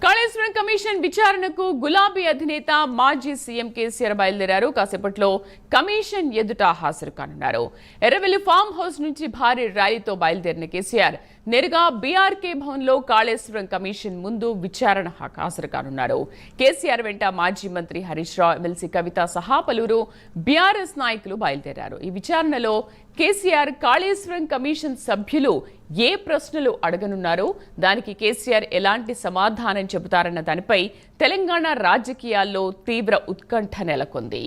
Kaleshwaram commission విచారణకు గులాబీ అధినేత మాజీ సీఎం కేసీఆర్ బయలుదేరారు. కాసేపట్లో కమిషన్ ఎదుట హాజరు కానున్నారు. ఎర్రవెల్లి ఫామ్ హౌస్ నుంచి భారీ ర్యాలీతో బయలుదేరిన కేసీఆర్ నేరుగా బీఆర్కే భవన్లో కాళేశ్వరం కమిషన్ ముందు విచారణ హాజరు కానున్నారు. కేసీఆర్ వెంట మాజీ మంత్రి హరీష్ రావు, ఎమ్మెల్సీ కవిత సహా పలువురు బీఆర్ఎస్ నాయకులు బయలుదేరారు. ఈ విచారణలో కేసీఆర్ కాళేశ్వరం కమిషన్ సభ్యులు ఏ ప్రశ్నలు అడగనున్నారు, దానికి కేసీఆర్ ఎలాంటి సమాధానం చెబుతారన్న దానిపై తెలంగాణ రాజకీయాల్లో తీవ్ర ఉత్కంఠ నెలకొంది.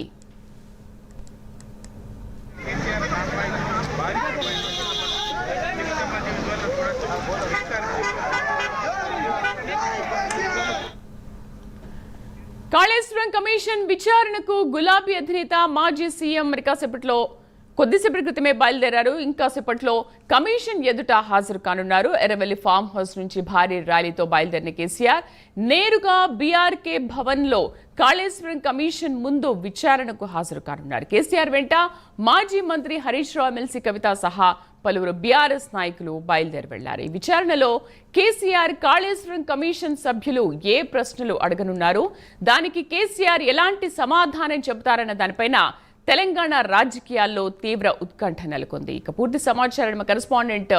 కాళేశ్వరం కమిషన్ విచారణకు గులాబీ అధినేత మాజీ సీఎం కొద్దిసేపటి క్రితమే బయలుదేరారు. ఇంకాసేపట్లో కమిషన్ ఎదుట హాజరు కానున్నారు. ఎర్రవెల్లి ఫామ్ హౌస్ నుంచి భారీ ర్యాలీతో బయలుదేరిన కేసీఆర్ నేరుగా బీఆర్కే భవన్లో కాళేశ్వరం కమిషన్ ముందు విచారణకు హాజరు కానున్నారు. కేసీఆర్ వెంట మాజీ మంత్రి హరీష్ రావు, ఎమ్మెల్సీ కవిత సహా పలువురు బీఆర్ఎస్ నాయకులు బయలుదేరి వెళ్లారు. ఈ విచారణలో కేసీఆర్ కాళేశ్వరం కమిషన్ సభ్యులు ఏ ప్రశ్నలు అడగనున్నారు, దానికి కేసీఆర్ ఎలాంటి సమాధానం చెబుతారన్న దానిపైన తెలంగాణ రాజకీయాల్లో తీవ్ర ఉత్కంఠ నెలకొంది. ఇక పూర్తి సమాచారం మా కరెస్పాండెంట్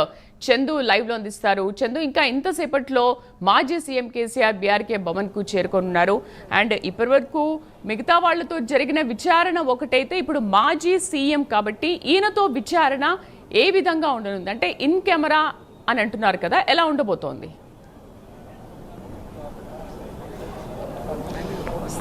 చందు లైవ్ లో అందిస్తారు. చందు, ఇంకా ఇంతసేపట్లో మాజీ సీఎం కేసీఆర్ బీఆర్కే భవన్ కు చేరుకోనున్నారు. అండ్ ఇప్పటి వరకు మిగతా వాళ్లతో జరిగిన విచారణ ఒకటైతే, ఇప్పుడు మాజీ సీఎం కాబట్టి ఈయనతో విచారణ ఏ విధంగా ఉండనుంది? అంటే ఇన్ కెమెరా అని అంటున్నారు కదా, ఎలా ఉండబోతోంది?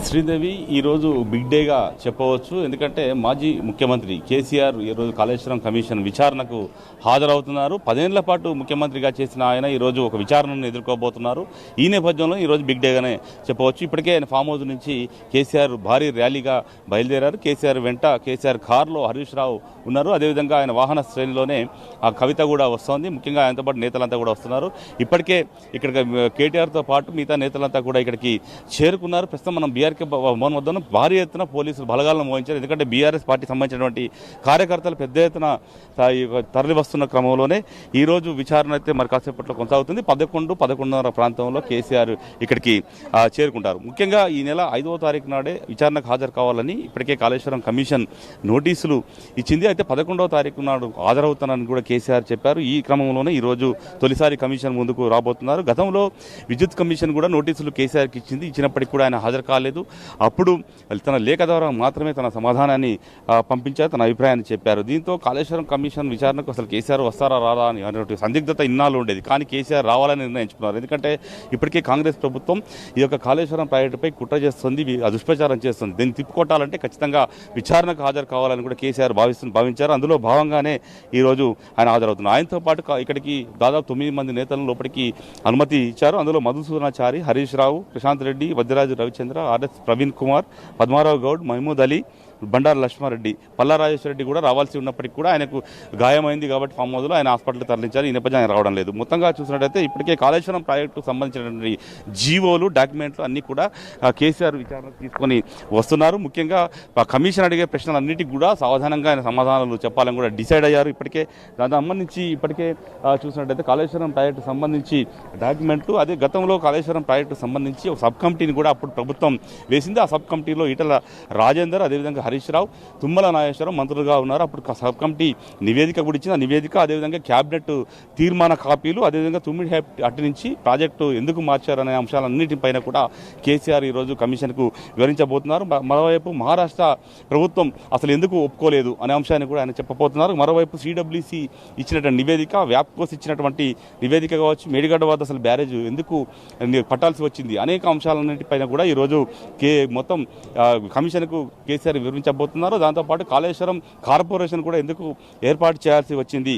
శ్రీదేవి, ఈరోజు బిగ్ డేగా చెప్పవచ్చు. ఎందుకంటే మాజీ ముఖ్యమంత్రి కేసీఆర్ ఈరోజు కాళేశ్వరం కమిషన్ విచారణకు హాజరవుతున్నారు. 10 ఏళ్ల పాటు ముఖ్యమంత్రిగా చేసిన ఆయన ఈరోజు ఒక విచారణను ఎదుర్కోబోతున్నారు. ఈ నేపథ్యంలో ఈరోజు బిగ్ డేగానే చెప్పవచ్చు. ఇప్పటికే ఆయన ఫామ్ హౌస్ నుంచి కేసీఆర్ భారీ ర్యాలీగా బయలుదేరారు. కేసీఆర్ వెంట కేసీఆర్ కారులో హరీష్ రావు ఉన్నారు. అదేవిధంగా ఆయన వాహన శ్రేణిలోనే ఆ కవిత కూడా వస్తోంది. ముఖ్యంగా ఆయనతో పాటు నేతలంతా కూడా వస్తున్నారు. ఇప్పటికే ఇక్కడ కేటీఆర్తో పాటు మిగతా నేతలంతా కూడా ఇక్కడికి చేరుకున్నారు. ప్రస్తుతం మనం బీఆర్కే భవన్ వద్ద భారీ ఎత్తున పోలీసులు బలగాలను మోహించారు. ఎందుకంటే బీఆర్ఎస్ పార్టీ సంబంధించినటువంటి కార్యకర్తలు పెద్ద ఎత్తున తరలి వస్తున్న క్రమంలోనే ఈరోజు విచారణ అయితే మరి కాసేపట్లో కొనసాగుతుంది. 11:30 ప్రాంతంలో కేసీఆర్ ఇక్కడికి చేరుకుంటారు. ముఖ్యంగా ఈ నెల 5వ తారీఖు నాడే విచారణకు హాజరు కావాలని ఇప్పటికే కాళేశ్వరం కమిషన్ నోటీసులు ఇచ్చింది. అయితే 11వ తారీఖు నాడు హాజరవుతానని కూడా కేసీఆర్ చెప్పారు. ఈ క్రమంలోనే ఈరోజు తొలిసారి కమిషన్ ముందుకు రాబోతున్నారు. గతంలో విద్యుత్ కమిషన్ కూడా నోటీసులు కేసీఆర్కి ఇచ్చింది. ఇచ్చినప్పటికీ కూడా ఆయన హాజరు కాలేదు. అప్పుడు తన లేఖ ద్వారా మాత్రమే తన సమాధానాన్ని పంపించారు, తన అభిప్రాయాన్ని చెప్పారు. దీంతో కాళేశ్వరం కమిషన్ విచారణకు అసలు కేసీఆర్ వస్తారా రారా అని అనేటువంటి సందిగ్ధత ఇన్నాళ్ళు ఉండేది. కానీ కేసీఆర్ రావాలని నిర్ణయించుకున్నారు. ఎందుకంటే ఇప్పటికే కాంగ్రెస్ ప్రభుత్వం ఈ యొక్క కాళేశ్వరం ప్రాజెక్టుపై కుట్ర చేస్తుంది, దుష్ప్రచారం చేస్తుంది. దీన్ని తిప్పుకొట్టాలంటే ఖచ్చితంగా విచారణకు హాజరు కావాలని కూడా కేసీఆర్ భావించారు. అందులో భాగంగానే ఈరోజు ఆయన హాజరవుతున్నారు. ఆయనతో పాటు ఇక్కడికి దాదాపు 9 మంది నేతలను లోపలికి అనుమతి ఇచ్చారు. అందులో మధుసూదనాచారి, హరీష్ రావు, ప్రశాంత్ రెడ్డి, వద్దిరాజు రవిచంద్ర, ఆర్ఎస్ ప్రవీణ్ కుమార్, పద్మారావు గౌడ్, మహమూద్ అలీ, బండారు లక్ష్మారెడ్డి, పల్లా రాజేశ్వరరెడ్డి కూడా రావాల్సి ఉన్నప్పటికీ కూడా ఆయనకు గాయమైంది కాబట్టి ఫామ్ హౌస్లో ఆయన హాస్పిటల్కి తరలించారు. ఈ నేపథ్యం ఆయన రావడం లేదు. మొత్తంగా చూసినట్టయితే ఇప్పటికే కాళేశ్వరం ప్రాజెక్టుకు సంబంధించినటువంటి జీవోలు, డాక్యుమెంట్లు అన్నీ కూడా కేసీఆర్ విచారణకు తీసుకొని వస్తున్నారు. ముఖ్యంగా కమిషన్ అడిగే ప్రశ్నలన్నిటికీ కూడా సావధానంగా ఆయన సమాధానాలు చెప్పాలని కూడా డిసైడ్ అయ్యారు. ఇప్పటికే దానికి సంబంధించి చూసినట్టయితే కాళేశ్వరం ప్రాజెక్టు సంబంధించి డాక్యుమెంట్లు, అదే గతంలో కాళేశ్వరం ప్రాజెక్టు సంబంధించి ఒక సబ్ కమిటీని కూడా అప్పుడు ప్రభుత్వం వేసింది. ఆ సబ్ కమిటీలో ఈటల రాజేందర్, అదేవిధంగా హరీష్ రావు, తుమ్మల నాగేశ్వరరావు మంత్రులుగా ఉన్నారు. అప్పుడు సబ్ కమిటీ నివేదిక కూడా ఇచ్చింది. ఆ నివేదిక, అదేవిధంగా క్యాబినెట్ తీర్మాన కాపీలు, అదేవిధంగా తుమ్మిడి అటు నుంచి ప్రాజెక్టు ఎందుకు మార్చారనే అంశాలన్నిటిపైన కూడా కేసీఆర్ ఈరోజు కమిషన్కు వివరించబోతున్నారు. మరోవైపు మహారాష్ట్ర ప్రభుత్వం అసలు ఎందుకు ఒప్పుకోలేదు అనే అంశాన్ని కూడా ఆయన చెప్పబోతున్నారు. మరోవైపు సిడబ్ల్యూసీ ఇచ్చినటువంటి నివేదిక, వ్యాప్కోస్ ఇచ్చినటువంటి నివేదిక కావచ్చు, మేడిగడ్డ వద్ద అసలు బ్యారేజ్ ఎందుకు పట్టాల్సి వచ్చింది, అనేక అంశాలన్నింటిపైన కూడా ఈరోజు మొత్తం కమిషన్కు కేసీఆర్ వివరించబోతున్నారు. దాంతోపాటు కాళేశ్వరం కార్పొరేషన్ కూడా ఎందుకు ఏర్పాటు చేయాల్సి వచ్చింది,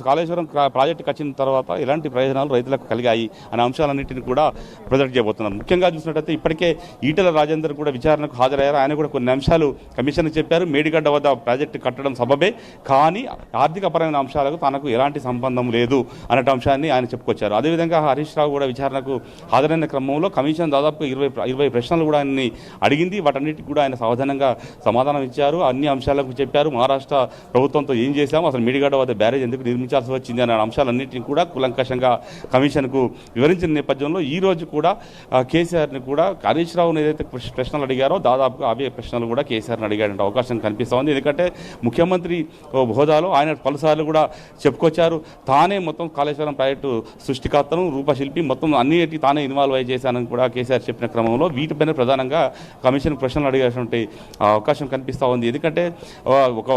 కాళేశ్వరం ప్రాజెక్టుకి వచ్చిన తర్వాత ఎలాంటి ప్రయోజనాలు రైతులకు కలిగాయి అనే అంశాలన్నింటినీ కూడా ప్రొజెక్ట్ చేయబోతున్నారు. ముఖ్యంగా చూసినట్టయితే ఇప్పటికే ఈటల రాజేందర్ కూడా విచారణకు హాజరయ్యారు. ఆయన కూడా కొన్ని అంశాలు కమిషన్ చెప్పారు. మేడిగడ్డ వద్ద ప్రాజెక్టు కట్టడం సబబే, కానీ ఆర్థికపరమైన అంశాలకు తనకు ఎలాంటి సంబంధం లేదు అనే అంశాన్ని ఆయన చెప్పుకొచ్చారు. అదేవిధంగా హరీష్ రావు కూడా విచారణకు హాజరైన క్రమంలో కమిషన్ దాదాపు 20 ప్రశ్నలు కూడా ఆయన్ని అడిగింది. వాటన్నిటికి కూడా ఆయన సావధానంగా సమాధానం ఇచ్చారు, అన్ని అంశాలకు చెప్పారు. మహారాష్ట్ర ప్రభుత్వంతో ఏం చేశాము, అసలు మేడిగడ్డ వద్ద బ్యారేజ్ ఎందుకు నిర్మించాల్సి వచ్చింది అనే అంశాలన్నింటినీ కూడా కూలంకషంగా కమిషన్కు వివరించిన నేపథ్యంలో ఈ రోజు కూడా కేసీఆర్ని కూడా హరీష్ రావును ఏదైతే ప్రశ్నలు అడిగారో దాదాపుగా అవే ప్రశ్నలు కూడా కేసీఆర్ని అడిగాడంటే అవకాశం కనిపిస్తూ ఉంది. ఎందుకంటే ముఖ్యమంత్రి హోదాలో ఆయన పలుసార్లు కూడా చెప్పుకొచ్చారు, తానే మొత్తం కాళేశ్వరం ప్రాజెక్టు సృష్టికర్తను, రూపశిల్పి, మొత్తం అన్నిటికీ తానే ఇన్వాల్వ్ అయ్యి చేశానని కూడా కేసీఆర్ చెప్పిన క్రమంలో వీటిపైన ప్రధానంగా కమిషన్ ప్రశ్నలు అడిగేటువంటి అవకాశం కనిపిస్తూ ఉంది. ఎందుకంటే ఒక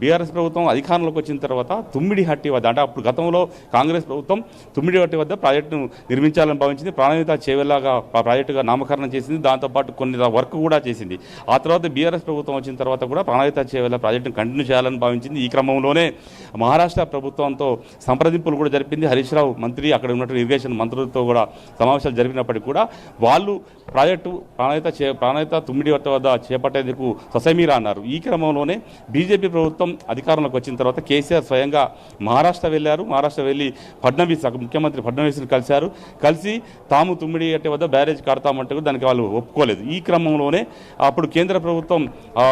బీఆర్ఎస్ ప్రభుత్వం అధికారంలోకి వచ్చిన తర్వాత తుమ్మిడిహట్టి వద్ద, అంటే అప్పుడు గతంలో కాంగ్రెస్ ప్రభుత్వం తుమ్మిడిహట్టి వద్ద ప్రాజెక్టును నిర్మించాలని భావించింది. ప్రాణహిత చేవెళ్లాగా ప్రాజెక్టుగా నామకరణం చేసింది. దాంతోపాటు కొన్ని వర్క్ కూడా చేసింది. ఆ తర్వాత బీఆర్ఎస్ ప్రభుత్వం వచ్చిన తర్వాత కూడా ప్రాణహిత చేవెళ్ల ప్రాజెక్టును కంటిన్యూ చేయాలని భావించింది. ఈ క్రమంలోనే మహారాష్ట్ర ప్రభుత్వంతో సంప్రదింపులు కూడా జరిపింది. హరీష్ రావు మంత్రి అక్కడ ఉన్నటువంటి ఇరిగేషన్ మంత్రులతో కూడా సమావేశాలు జరిపినప్పటికీ కూడా వాళ్ళు ప్రాజెక్టు ప్రాణహిత తుమ్మిడిహట్టి వద్ద చేపట్టేందుకు ససమీరా అన్నారు. ఈ క్రమంలోనే బీజేపీ ప్రభుత్వం అధికారంలోకి వచ్చిన తర్వాత కేసీఆర్ స్వయంగా మహారాష్ట్ర వెళ్ళారు. మహారాష్ట్ర వెళ్ళి ఫడ్నవీస్, ముఖ్యమంత్రి ఫడ్నవీస్ని కలిసి తాము తుమ్మిడిహట్టి వద్ద బ్యారేజ్ కడతామంటే కూడా దానికి వాళ్ళు ఒప్పుకోలేదు. ఈ క్రమంలోనే అప్పుడు కేంద్ర ప్రభుత్వం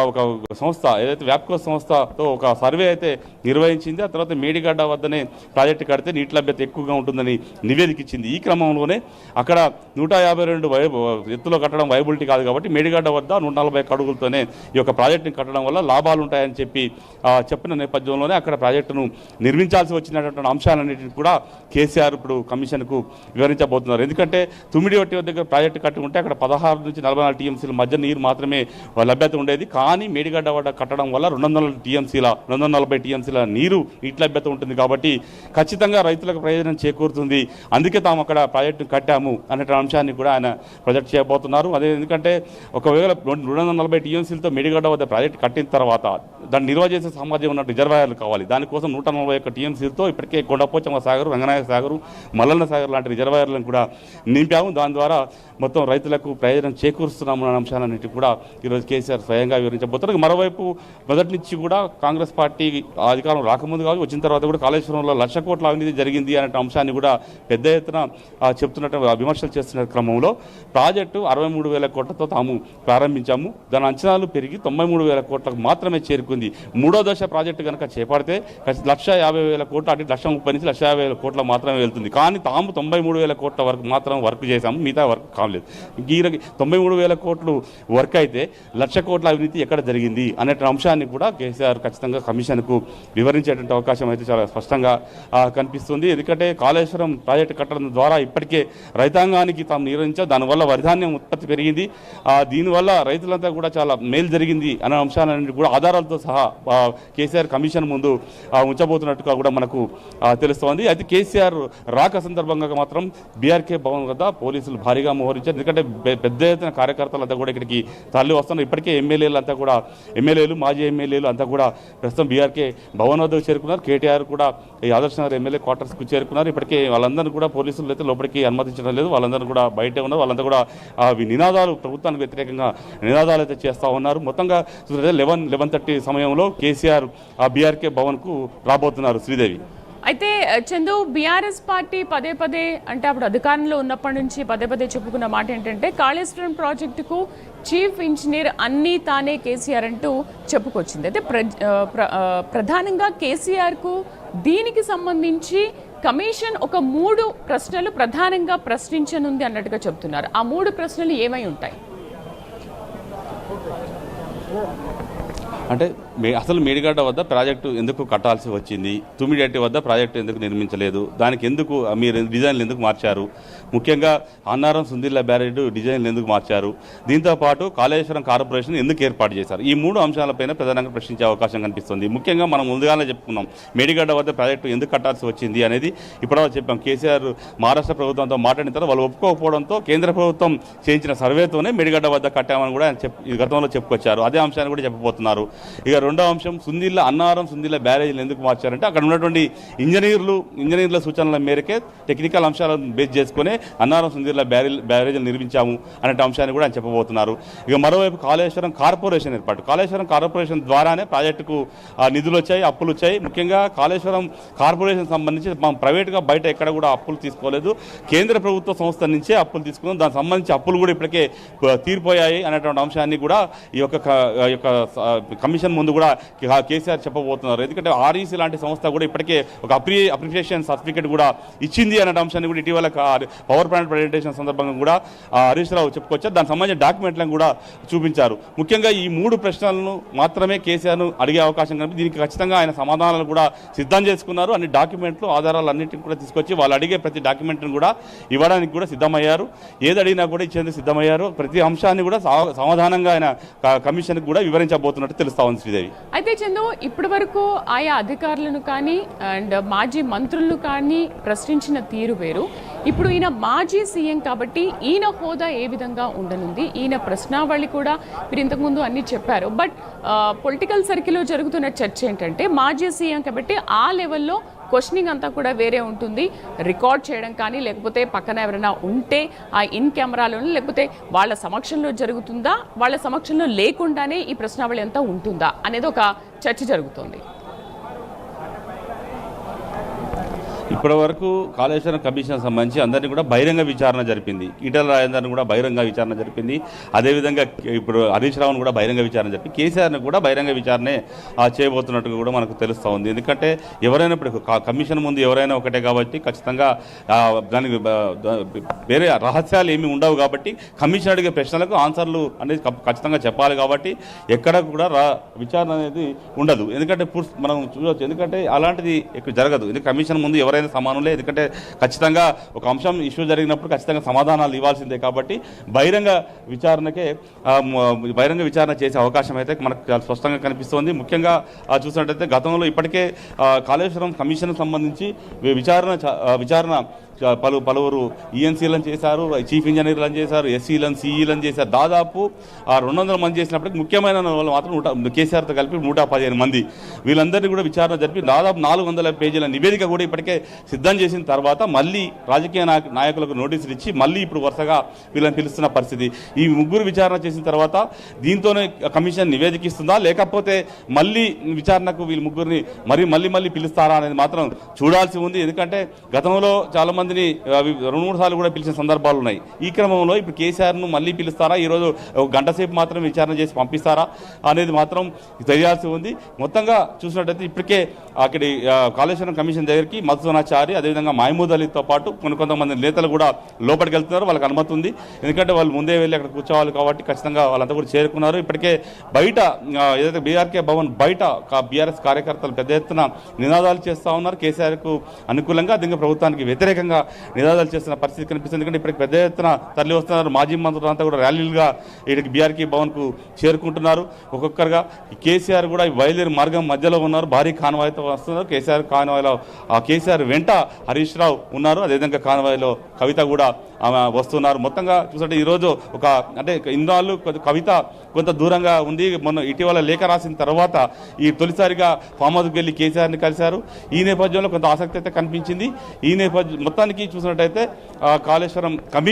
ఒక సంస్థ ఏదైతే వ్యాప్కో సంస్థతో ఒక సర్వే అయితే నిర్వహించింది. ఆ తర్వాత మేడిగడ్డ వద్దనే ప్రాజెక్టు కడితే నీటి లభ్యత ఎక్కువగా ఉంటుందని నివేదిక ఇచ్చింది. ఈ క్రమంలోనే అక్కడ 152 ఎత్తులో కట్టడం వైబిలిటీ కాదు కాబట్టి మేడిగడ్డ వద్ద 140 అడుగులతోనే ఈ యొక్క ప్రాజెక్టుని కట్టడం వల్ల లాభాలు ఉంటాయని చెప్పిన నేపథ్యంలోనే అక్కడ ప్రాజెక్టును నిర్మించాల్సి వచ్చినటువంటి అంశాలన్నింటినీ కూడా కేసీఆర్ ఇప్పుడు కమిషన్కు వివరించబోతున్నారు. ఎందుకంటే తుమ్మిడిహట్టి దగ్గర ప్రాజెక్టు కట్టి ఉంటే అక్కడ 16 నుంచి 44 టీఎంసీల మధ్య నీరు మాత్రమే లభ్యత ఉండేది. కానీ మేడిగడ్డ వద్ద కట్టడం వల్ల 240 టీఎంసీల నీరు నీటి లభ్యత ఉంటుంది కాబట్టి ఖచ్చితంగా రైతులకు ప్రయోజనం చేకూరుతుంది. అందుకే తాము అక్కడ ప్రాజెక్టును కట్టాము అనే అంశాన్ని కూడా ఆయన ప్రొజెక్ట్ చేయబోతున్నారు. అదే ఎందుకంటే ఒకవేళ 240 టీఎంసీలతో మేడిగడ్డ వద్ద ప్రాజెక్టు కట్టిన తర్వాత దాన్ని నిల్వ చేసే సామర్థ్యం ఉన్న రిజర్వాయర్లు కావాలి. దానికోసం 141 టీఎంసీలతో ఇప్పటికే కొండపోచమ్మ సాగర్, రంగనాయక సాగర్, మల్లన్న సాగర్ లాంటి రిజర్వాయర్లను కూడా నింపాము. దాని ద్వారా మొత్తం రైతులకు ప్రయోజనం చేకూరుస్తున్నాము అనే అంశాలన్నింటి కూడా ఈరోజు కేసీఆర్ స్వయంగా వివరించబోతున్నారు. మరోవైపు మొదటి నుంచి కూడా కాంగ్రెస్ పార్టీ అధికారం రాకముందు కావచ్చు, వచ్చిన తర్వాత కూడా కాళేశ్వరంలో 1,00,000 కోట్ల అవినీతి జరిగింది అనే అంశాన్ని కూడా పెద్ద ఎత్తున చెప్తున్నట్టు విమర్శలు చేస్తున్న క్రమంలో ప్రాజెక్టు 63,000 కోట్లతో తాము ప్రారంభించాము. దాని అంచనాలు పెరిగి 93,000 కోట్లకు మాత్రమే చేరుకుంది. మూడో దశ ప్రాజెక్టు కనుక చేపడితే 1,50,000 కోట్లు, అంటే 1,30,000 నుంచి 1,50,000 కోట్ల మాత్రమే వెళ్తుంది. కానీ తాము 93,000 కోట్ల వరకు మాత్రం వర్క్ చేశాము, మిగతా వర్క్ కాలేదు. ఈ 93,000 కోట్లు వర్క్ అయితే 1,00,000 కోట్ల అవినీతి ఎక్కడ జరిగింది అనే అంశాన్ని కూడా కేసీఆర్ ఖచ్చితంగా కమిషన్కు వివరించేటువంటి అవకాశం అయితే చాలా స్పష్టంగా కనిపిస్తుంది. ఎందుకంటే కాళేశ్వరం ప్రాజెక్టు కట్టడం ద్వారా ఇప్పటికే రైతాంగానికి తాము నిర్వహించారు. దానివల్ల వరిధాన్యం ఉత్పత్తి పెరిగింది. దీనివల్ల రైతులంతా కూడా చాలా మేలు జరిగింది అనే అంశాలన్నింటి కూడా ఆధారాలతో సహా కేసీఆర్ కమిషన్ ముందు ఉంచబోతున్నట్టుగా కూడా మనకు తెలుస్తోంది. అయితే కేసీఆర్ రాక సందర్భంగా మాత్రం బీఆర్కే భవన్ వద్ద పోలీసులు భారీగా మోహరించారు. ఎందుకంటే పెద్ద ఎత్తున కార్యకర్తలంతా కూడా ఇక్కడికి తరలి వస్తున్నారు. ఇప్పటికే ఎమ్మెల్యేలు మాజీ ఎమ్మెల్యేలు అంతా కూడా ప్రస్తుతం బీఆర్కే భవన్ వద్దకు చేరుకున్నారు. కేటీఆర్ కూడా ఈ ఆదర్శనగర్ ఎమ్మెల్యే క్వార్టర్స్కు చేరుకున్నారు. ఇప్పటికే వాళ్ళందరూ కూడా పోలీసులు అయితే లోపలికి అనుమతించడం లేదు. వాళ్ళందరూ కూడా బయటే ఉన్నారు. వాళ్ళంతా కూడా నినాదాలు, ప్రభుత్వానికి వ్యతిరేకంగా నినాదాలు అయితే చేస్తూ ఉన్నారు. మొత్తంగా 11:30 సమయంలో కేసీఆర్ బీఆర్కే భవన్కు రాబోతున్నారు. శ్రీదేవి. అయితే చందు, బీఆర్ఎస్ పార్టీ పదే అంటే అప్పుడు అధికారంలో ఉన్నప్పటి నుంచి పదే చెప్పుకున్న మాట ఏంటంటే కాళేశ్వరం ప్రాజెక్టుకు చీఫ్ ఇంజనీర్ అన్నీ తానే కేసీఆర్ అంటూ చెప్పుకొచ్చింది. అయితే ప్రధానంగా కేసీఆర్కు దీనికి సంబంధించి కమిషన్ ఒక 3 ప్రశ్నలు ప్రధానంగా ప్రశ్నించనుంది అన్నట్టుగా చెప్తున్నారు. ఆ 3 ప్రశ్నలు ఏమై ఉంటాయి? అంటే అసలు మేడిగడ్డ వద్ద ప్రాజెక్టు ఎందుకు కట్టాల్సి వచ్చింది, తుమ్మిడిహట్టి వద్ద ప్రాజెక్టు ఎందుకు నిర్మించలేదు, దానికి ఎందుకు మీరు డిజైన్లు ఎందుకు మార్చారు, ముఖ్యంగా అన్నారం సుందిల్ల బ్యారేజ్ డిజైన్లు ఎందుకు మార్చారు, దీంతోపాటు కాళేశ్వరం కార్పొరేషన్ ఎందుకు ఏర్పాటు చేశారు, ఈ 3 అంశాలపైన ప్రధానంగా ప్రశ్నించే అవకాశం కనిపిస్తుంది. ముఖ్యంగా మనం ముందుగానే చెప్పుకున్నాం మేడిగడ్డ వద్ద ప్రాజెక్టు ఎందుకు కట్టాల్సి వచ్చింది అనేది ఇప్పటివరకు చెప్పాం. కేసీఆర్ మహారాష్ట్ర ప్రభుత్వంతో మాట్లాడిన తర్వాత వాళ్ళు ఒప్పుకోకపోవడంతో కేంద్ర ప్రభుత్వం చేయించిన సర్వేతోనే మేడిగడ్డ వద్ద కట్టామని కూడా గతంలో చెప్పుకొచ్చారు. అదే అంశాన్ని కూడా చెప్పబోతున్నారు. ఇక రెండవ అంశం సుందిల్ల అన్నారం సుందిల్ల బ్యారేజీలు ఎందుకు మార్చారంటే అక్కడ ఉన్నటువంటి ఇంజనీర్ల సూచనల మేరకే టెక్నికల్ అంశాలను బేస్ చేసుకుని అన్నారం సుందిల్ల బ్యారేజీలు నిర్మించాము అనే అంశాన్ని కూడా ఆయన చెప్పబోతున్నారు. ఇక మరోవైపు కాళేశ్వరం కార్పొరేషన్ ఏర్పాటు. కాళేశ్వరం కార్పొరేషన్ ద్వారానే ప్రాజెక్టుకు నిధులు వచ్చాయి, అప్పులు వచ్చాయి. ముఖ్యంగా కాళేశ్వరం కార్పొరేషన్ సంబంధించి ప్రైవేట్గా బయట ఎక్కడ కూడా అప్పులు తీసుకోలేదు, కేంద్ర ప్రభుత్వ సంస్థ నుంచే అప్పులు తీసుకున్నాం. దానికి సంబంధించి అప్పులు కూడా ఇప్పటికే తీరిపోయాయి అనేటువంటి అంశాన్ని కూడా ఈ యొక్క కమిషన్ ముందు కూడా కేసీఆర్ చెప్పబోతున్నారు. ఎందుకంటే ఆర్ఈసీ లాంటి సంస్థ కూడా ఇప్పటికే ఒక అప్రిషియేషన్ సర్టిఫికేట్ కూడా ఇచ్చింది అనే అంశాన్ని కూడా ఇటీవల పవర్ ప్లాంట్ ప్రజెంటేషన్ సందర్భంగా కూడా హరీష్ రావు చెప్పుకొచ్చారు. దానికి సంబంధించిన డాక్యుమెంట్లను కూడా చూపించారు. ముఖ్యంగా ఈ 3 ప్రశ్నలను మాత్రమే కేసీఆర్ను అడిగే అవకాశం కనిపి దీనికి ఖచ్చితంగా ఆయన సమాధానాలు కూడా సిద్ధం చేసుకున్నారు. అన్ని డాక్యుమెంట్లు ఆధారాలు అన్నింటిని కూడా తీసుకొచ్చి వాళ్ళు అడిగే ప్రతి డాక్యుమెంట్ను కూడా ఇవ్వడానికి కూడా సిద్ధమయ్యారు. ఏది అడిగినా కూడా ఇచ్చేందుకు సిద్ధమయ్యారు. ప్రతి అంశాన్ని కూడా సమాధానంగా ఆయన కమిషన్కి కూడా వివరించబోతున్నట్టు తెలుస్తా ఉంది శ్రీదేవి. అయితే చందు, ఇప్పటి వరకు ఆయా అధికారులను కానీ అండ్ మాజీ మంత్రులను కానీ ప్రశ్నించిన తీరు వేరు. ఇప్పుడు ఈయన మాజీ సీఎం కాబట్టి ఈయన హోదా ఏ విధంగా ఉండనుంది, ఈయన ప్రశ్నావళి కూడా మీరు ఇంతకుముందు అన్ని చెప్పారు. బట్ పొలిటికల్ సర్కిల్లో జరుగుతున్న చర్చ ఏంటంటే మాజీ సీఎం కాబట్టి ఆ లెవెల్లో క్వశ్చనింగ్ అంతా కూడా వేరే ఉంటుంది. రికార్డ్ చేయడం కానీ లేకపోతే పక్కన ఎవరైనా ఉంటే ఆ ఇన్ కెమెరాలోనే లేకపోతే వాళ్ళ సమక్షంలో జరుగుతుందా, వాళ్ళ సమక్షంలో లేకుండానే ఈ ప్రశ్నావళి అంతా ఉంటుందా అనేది ఒక చర్చ జరుగుతుంది. ఇప్పటి వరకు కాళేశ్వరం కమిషన్ సంబంధించి అందరినీ కూడా బహిరంగ విచారణ జరిపింది. ఈటల రాజేందర్ని కూడా బహిరంగ విచారణ జరిపింది. అదేవిధంగా ఇప్పుడు హరీష్ రావును కూడా బహిరంగ విచారణ జరిపి కేసీఆర్ని కూడా బహిరంగ విచారణే చేయబోతున్నట్టుగా కూడా మనకు తెలుస్తూ ఉంది. ఎందుకంటే ఎవరైనా ఇప్పుడు కమిషన్ ముందు ఎవరైనా ఒకటే కాబట్టి ఖచ్చితంగా దానికి వేరే రహస్యాలు ఏమీ ఉండవు కాబట్టి కమిషన్ అడిగే ప్రశ్నలకు ఆన్సర్లు అనేది ఖచ్చితంగా చెప్పాలి కాబట్టి ఎక్కడ కూడా విచారణ అనేది ఉండదు. ఎందుకంటే మనం చూడవచ్చు, ఎందుకంటే అలాంటిది ఇక్కడ జరగదు. ఎందుకంటే కమిషన్ ముందు ఎవరైనా సమానులే. ఎందుకంటే ఖచ్చితంగా ఒక అంశం ఇష్యూ జరిగినప్పుడు ఖచ్చితంగా సమాధానాలు ఇవ్వాల్సిందే కాబట్టి బహిరంగ విచారణ చేసే అవకాశం అయితే మనకు చాలా స్పష్టంగా కనిపిస్తోంది. ముఖ్యంగా చూసినట్టయితే గతంలో ఇప్పటికే కాళేశ్వరం కమిషన్ సంబంధించి విచారణ పలువురు ఈఎన్సీలను చేశారు, చీఫ్ ఇంజనీర్లను చేశారు, ఎస్సీలను సిఈలను చేశారు. దాదాపు 200 మంది చేసినప్పటికీ ముఖ్యమైన వాళ్ళు మాత్రం కేసీఆర్తో కలిపి 115 మంది. వీళ్ళందరినీ కూడా విచారణ జరిపి దాదాపు 400 పేజీల నివేదిక కూడా ఇప్పటికే సిద్ధం చేసిన తర్వాత మళ్ళీ రాజకీయ నాయకులకు నోటీసులు ఇచ్చి మళ్ళీ ఇప్పుడు వరుసగా వీళ్ళని పిలుస్తున్న పరిస్థితి. ఈ ముగ్గురు విచారణ చేసిన తర్వాత దీంతోనే కమిషన్ నివేదిక ఇస్తుందా లేకపోతే మళ్ళీ విచారణకు వీళ్ళు ముగ్గురిని మళ్ళీ పిలుస్తారా అనేది మాత్రం చూడాల్సి ఉంది. ఎందుకంటే గతంలో చాలా మందిని 2-3 సార్లు కూడా పిలిచిన సందర్భాలు ఉన్నాయి. ఈ క్రమంలో ఇప్పుడు కేసీఆర్ను మళ్ళీ పిలుస్తారా, ఈరోజు ఒక గంట సేపు మాత్రం విచారణ చేసి పంపిస్తారా అనేది మాత్రం తెలియాల్సి ఉంది. మొత్తంగా చూసినట్టయితే ఇప్పటికే అక్కడి కాళేశ్వరం కమిషన్ దగ్గరికి మధుసూనాచారి అదేవిధంగా మహమూద్ అలీతో పాటు కొంతమంది నేతలు కూడా లోపలికి వెళ్తున్నారు. వాళ్ళకి అనుమతి ఉంది. ఎందుకంటే వాళ్ళు ముందే వెళ్ళి అక్కడ కూర్చోవాలి కాబట్టి ఖచ్చితంగా వాళ్ళంతా కూడా చేరుకున్నారు. ఇప్పటికే బయట ఏదైతే బీఆర్కే భవన్ బయట బీఆర్ఎస్ కార్యకర్తలు పెద్ద ఎత్తున నినాదాలు చేస్తూ ఉన్నారు. కేసీఆర్కు అనుకూలంగా దీనికి ప్రభుత్వానికి వ్యతిరేకంగా నినాదాలు చేస్తున్న పరిస్థితి కనిపిస్తుంది. ఎందుకంటే ఇప్పటికి పెద్ద ఎత్తున తరలి వస్తున్నారు. మాజీ మంత్రులంతా కూడా ర్యాలీలుగా ఇక్కడికి బీఆర్కే భవన్కు చేరుకుంటున్నారు. ఒక్కొక్కరుగా కేసీఆర్ కూడా బయలుదేరి మార్గం మధ్యలో ఉన్నారు. భారీ కాన్వాయ్తో వస్తున్నారు. కేసీఆర్ వెంట హరీష్ రావు ఉన్నారు. అదేవిధంగా కాన్వాయ్లో కవిత కూడా వస్తున్నారు. మొత్తంగా చూస్తుంటే ఈరోజు అంటే ఇన్నాళ్ళు కవిత కొంత దూరంగా ఉంది. మొన్న ఇటీవల లేఖ రాసిన తర్వాత ఈ తొలిసారిగా ఫామ్ హౌస్కి వెళ్ళి కేసీఆర్ని కలిశారు. ఈ నేపథ్యంలో కొంత ఆసక్తి అయితే కనిపించింది. ఈ నేపథ్యం మొత్తానికి చూసినట్టయితే కాళేశ్వరం కమిషన్